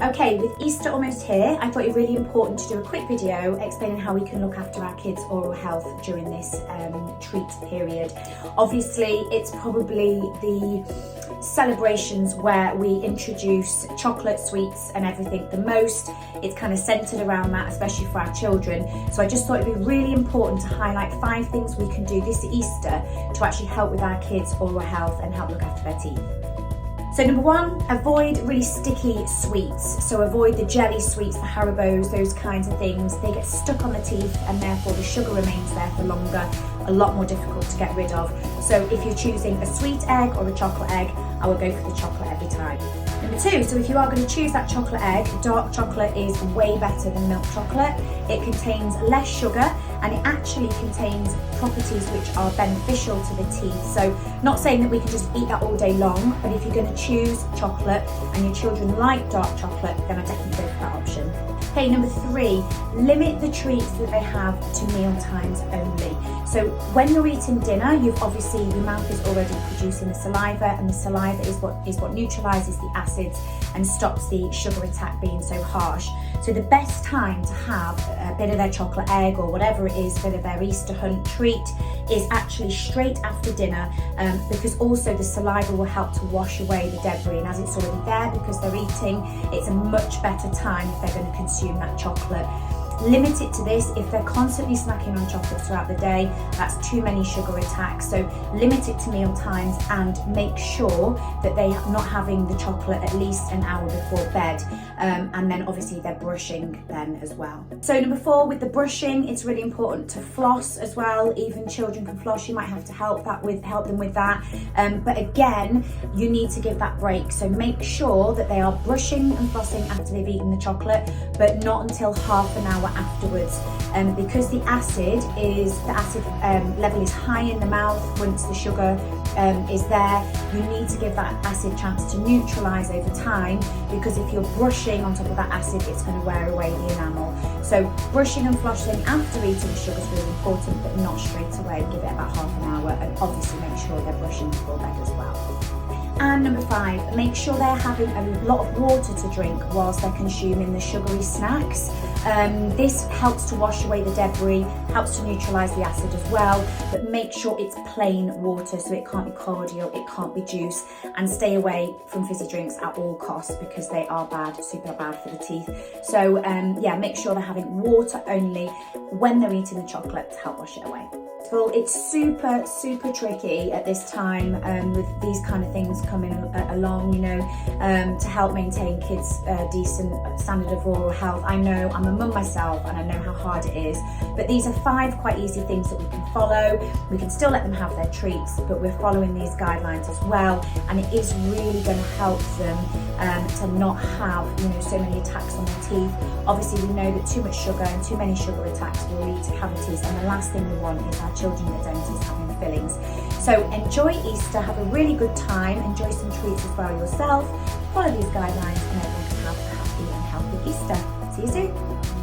Okay, with Easter almost here, I thought it really important to do a quick video explaining how we can look after our kids' oral health during this treat period. Obviously, it's probably the celebrations where we introduce chocolate, sweets and everything the most. It's kind of centered around that, especially for our children. So I just thought it'd be really important to highlight 5 things we can do this Easter to actually help with our kids' oral health and help look after their teeth. So number 1, avoid really sticky sweets. So avoid the jelly sweets, the Haribos, those kinds of things. They get stuck on the teeth and therefore the sugar remains there for longer, a lot more difficult to get rid of. So if you're choosing a sweet egg or a chocolate egg, I would go for the chocolate every time. Number 2, so if you are going to choose that chocolate egg, dark chocolate is way better than milk chocolate. It contains less sugar and it actually contains properties which are beneficial to the teeth. So not saying that we can just eat that all day long, but if you're going to choose chocolate and your children like dark chocolate, then I definitely go for that option. Okay, number 3, limit the treats that they have to meal times only. So when you're eating dinner, your mouth is already producing the saliva, and the saliva is what neutralizes the acids and stops the sugar attack being so harsh. So the best time to have a bit of their chocolate egg or whatever it is, bit of their Easter hunt treat, is actually straight after dinner, because also the saliva will help to wash away the debris, and as it's already there because they're eating, it's a much better time if they're going to consume that chocolate. Limit it to this. If they're constantly snacking on chocolate throughout the day, that's too many sugar attacks. So limit it to meal times and make sure that they are not having the chocolate at least an hour before bed. And then obviously they're brushing then as well. So number 4, with the brushing, it's really important to floss as well. Even children can floss. You might have to help them with that. But again, you need to give that break. So make sure that they are brushing and flossing after they've eaten the chocolate, but not until half an hour afterwards, because the acid level is high in the mouth once the sugar is there. You need to give that acid chance to neutralize over time, because if you're brushing on top of that acid, it's going to wear away the enamel. So brushing and flossing after eating sugar is really important, but not straight away. Give it about half an hour, and obviously make sure they're brushing before bed as well. And number 5, make sure they're having a lot of water to drink whilst they're consuming the sugary snacks. This helps to wash away the debris, helps to neutralise the acid as well, but make sure it's plain water, so it can't be cordial, it can't be juice, and stay away from fizzy drinks at all costs because they are bad, super bad for the teeth. So yeah, make sure they're having water only when they're eating the chocolate to help wash it away. Well, it's super tricky at this time with these kind of things coming along, you know, to help maintain kids' decent standard of oral health. I know, I'm a mum myself and I know how hard it is, but these are 5 quite easy things that we can follow. We can still let them have their treats, but we're following these guidelines as well, and it is really going to help them to not have, you know, so many attacks on their teeth. Obviously, we know that too much sugar and too many sugar attacks will lead to cavities, and the last thing we want is our children at dentists having fillings. So enjoy Easter, have a really good time, enjoy some treats as well yourself, follow these guidelines, and everyone can have a happy and healthy Easter. See you soon.